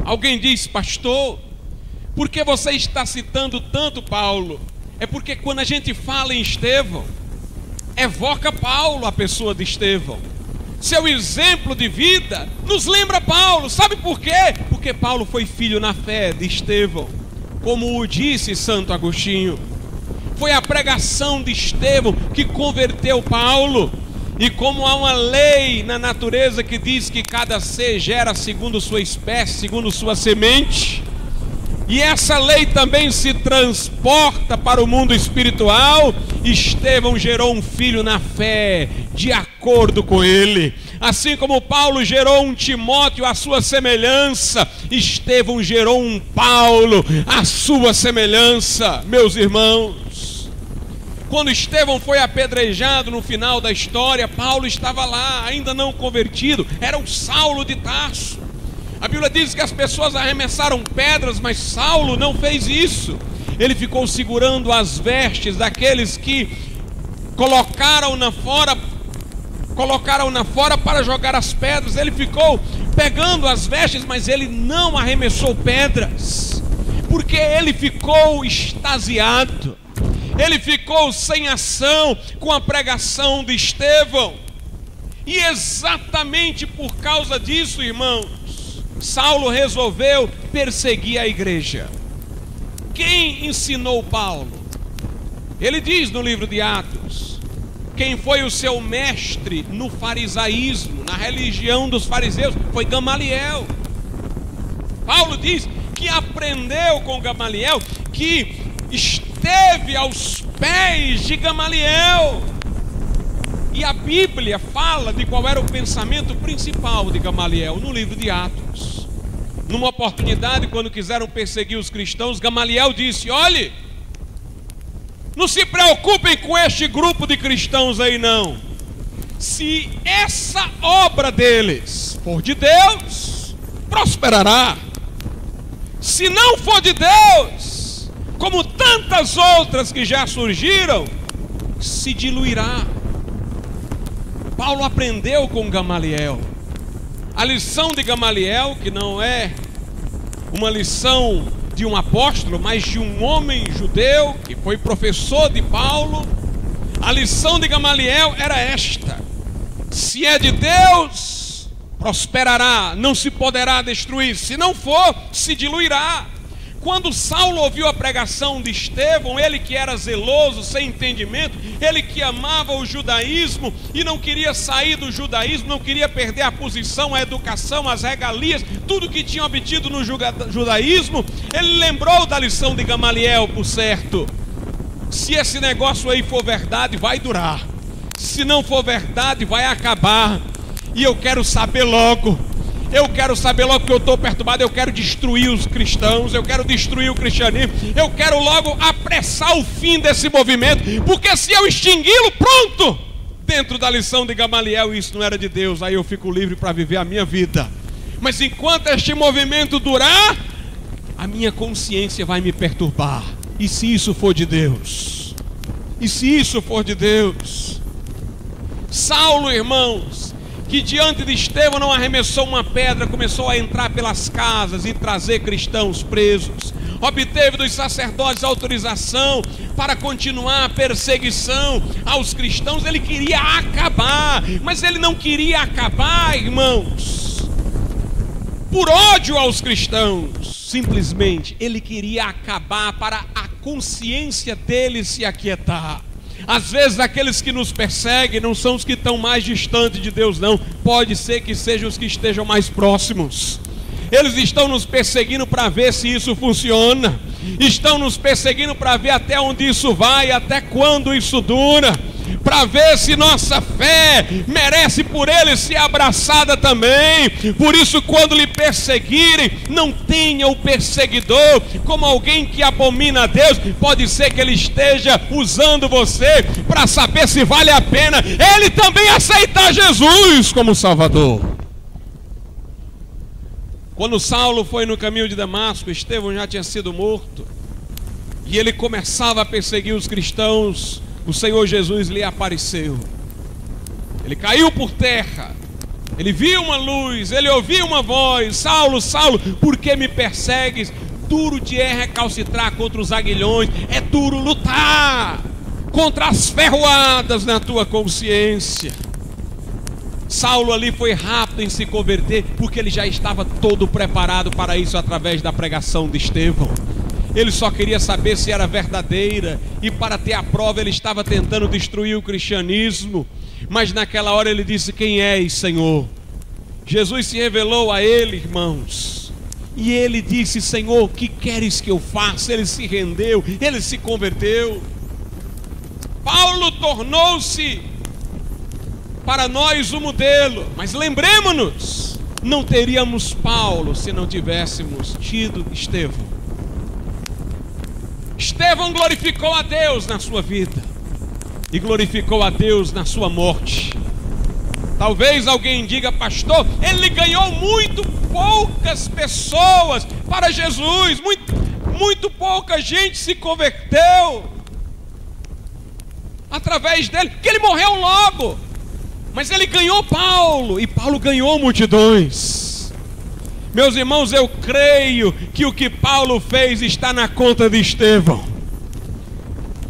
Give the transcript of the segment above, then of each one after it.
Alguém diz: pastor, por que você está citando tanto Paulo? É porque quando a gente fala em Estevão, evoca Paulo, a pessoa de Estevão. Seu exemplo de vida nos lembra Paulo. Sabe por quê? Porque Paulo foi filho na fé de Estevão. Como o disse Santo Agostinho, foi a pregação de Estevão que converteu Paulo. E como há uma lei na natureza que diz que cada ser gera segundo sua espécie, segundo sua semente, e essa lei também se transporta para o mundo espiritual, Estevão gerou um filho na fé, de acordo com ele. Assim como Paulo gerou um Timóteo à sua semelhança, Estevão gerou um Paulo à sua semelhança. Meus irmãos, quando Estevão foi apedrejado no final da história, Paulo estava lá, ainda não convertido, era o Saulo de Tarso. A Bíblia diz que as pessoas arremessaram pedras, mas Saulo não fez isso. Ele ficou segurando as vestes daqueles que colocaram na fora para jogar as pedras. Ele ficou pegando as vestes, mas ele não arremessou pedras, porque ele ficou extasiado. Ele ficou sem ação com a pregação de Estevão. E exatamente por causa disso, irmãos, Saulo resolveu perseguir a igreja. Quem ensinou Paulo? Ele diz no livro de Atos, quem foi o seu mestre no farisaísmo, na religião dos fariseus, foi Gamaliel. Paulo diz que aprendeu com Gamaliel, que esteve aos pés de Gamaliel. E a Bíblia fala de qual era o pensamento principal de Gamaliel no livro de Atos. Numa oportunidade, quando quiseram perseguir os cristãos, Gamaliel disse: olhe, não se preocupem com este grupo de cristãos aí não. Se essa obra deles for de Deus, prosperará. Se não for de Deus, como tantas outras que já surgiram, se diluirá. Paulo aprendeu com Gamaliel. A lição de Gamaliel, que não é uma lição de um apóstolo, mas de um homem judeu que foi professor de Paulo, a lição de Gamaliel era esta: se é de Deus, prosperará, não se poderá destruir. Se não for, se diluirá. Quando Saulo ouviu a pregação de Estevão, ele que era zeloso, sem entendimento, ele que amava o judaísmo e não queria sair do judaísmo, não queria perder a posição, a educação, as regalias, tudo que tinha obtido no judaísmo, ele lembrou da lição de Gamaliel, por certo. Se esse negócio aí for verdade, vai durar. Se não for verdade, vai acabar. E eu quero saber logo. Eu quero saber logo, que eu estou perturbado. Eu quero destruir os cristãos, eu quero destruir o cristianismo, eu quero logo apressar o fim desse movimento, porque se eu extingui-lo, pronto, dentro da lição de Gamaliel, isso não era de Deus, aí eu fico livre para viver a minha vida. Mas enquanto este movimento durar, a minha consciência vai me perturbar. E se isso for de Deus? E se isso for de Deus? Saulo, irmãos, que diante de Estevão não arremessou uma pedra, começou a entrar pelas casas e trazer cristãos presos. Obteve dos sacerdotes autorização para continuar a perseguição aos cristãos. Ele queria acabar, mas ele não queria acabar, irmãos, por ódio aos cristãos. Simplesmente ele queria acabar para a consciência dele se aquietar. Às vezes aqueles que nos perseguem não são os que estão mais distantes de Deus, não. Pode ser que sejam os que estejam mais próximos. Eles estão nos perseguindo para ver se isso funciona. Estão nos perseguindo para ver até onde isso vai, até quando isso dura, para ver se nossa fé merece por eles ser abraçada também. Por isso, quando lhe perseguirem, não tenha o perseguidor como alguém que abomina a Deus. Pode ser que ele esteja usando você para saber se vale a pena ele também aceitar Jesus como Salvador. Quando Saulo foi no caminho de Damasco, Estevão já tinha sido morto, e ele começava a perseguir os cristãos. O Senhor Jesus lhe apareceu. Ele caiu por terra Ele viu uma luz, ele ouviu uma voz: Saulo, Saulo, por que me persegues? Duro te é recalcitrar contra os aguilhões, é duro lutar contra as ferroadas na tua consciência. Saulo ali foi rápido em se converter, porque ele já estava todo preparado para isso através da pregação de Estevão. Ele só queria saber se era verdadeira, e para ter a prova ele estava tentando destruir o cristianismo. Mas naquela hora ele disse: quem és, Senhor? Jesus se revelou a ele, irmãos, e ele disse: Senhor, o que queres que eu faça? Ele se rendeu, ele se converteu. Paulo tornou-se para nós o modelo, mas lembremos-nos, não teríamos Paulo se não tivéssemos tido Estevão. Estevão glorificou a Deus na sua vida e glorificou a Deus na sua morte. Talvez alguém diga: pastor, ele ganhou muito poucas pessoas para Jesus, muito pouca gente se converteu através dele, porque ele morreu logo. Mas ele ganhou Paulo, e Paulo ganhou multidões. Meus irmãos, eu creio que o que Paulo fez está na conta de Estevão.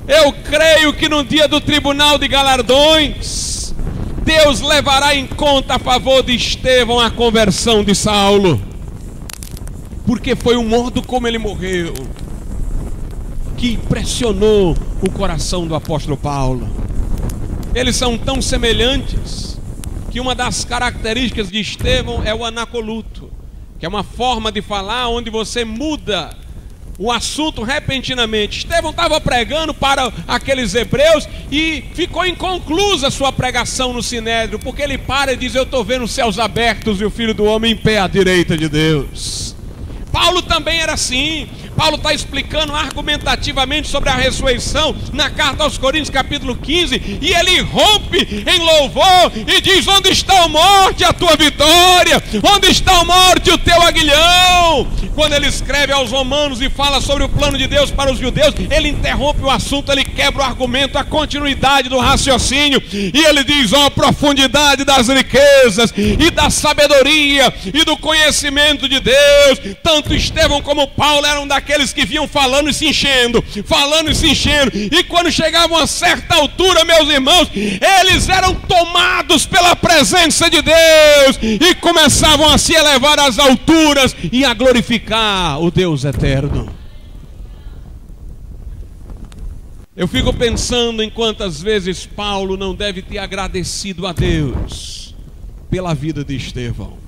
Eu creio que no dia do tribunal de galardões, Deus levará em conta a favor de Estevão a conversão de Saulo, porque foi o modo como ele morreu que impressionou o coração do apóstolo Paulo. Eles são tão semelhantes que uma das características de Estevão é o anacoluto, que é uma forma de falar onde você muda o assunto repentinamente. Estevão estava pregando para aqueles hebreus e ficou inconclusa a sua pregação no Sinédrio, porque ele para e diz: eu estou vendo os céus abertos e o Filho do Homem em pé à direita de Deus. Paulo também era assim. Paulo está explicando argumentativamente sobre a ressurreição na carta aos Coríntios capítulo 15, e ele rompe em louvor e diz: onde está a morte, a tua vitória? Onde está a morte, o teu aguilhão? Quando ele escreve aos romanos e fala sobre o plano de Deus para os judeus, ele interrompe o assunto, ele quebra o argumento, a continuidade do raciocínio, e ele diz: ó, profundidade das riquezas e da sabedoria e do conhecimento de Deus. Tanto Estevão como Paulo eram daqueles que vinham falando e se enchendo, e quando chegavam a certa altura, meus irmãos, eles eram tomados pela presença de Deus e começavam a se elevar às alturas e a glorificar o Deus eterno. Eu fico pensando em quantas vezes Paulo não deve ter agradecido a Deus pela vida de Estevão.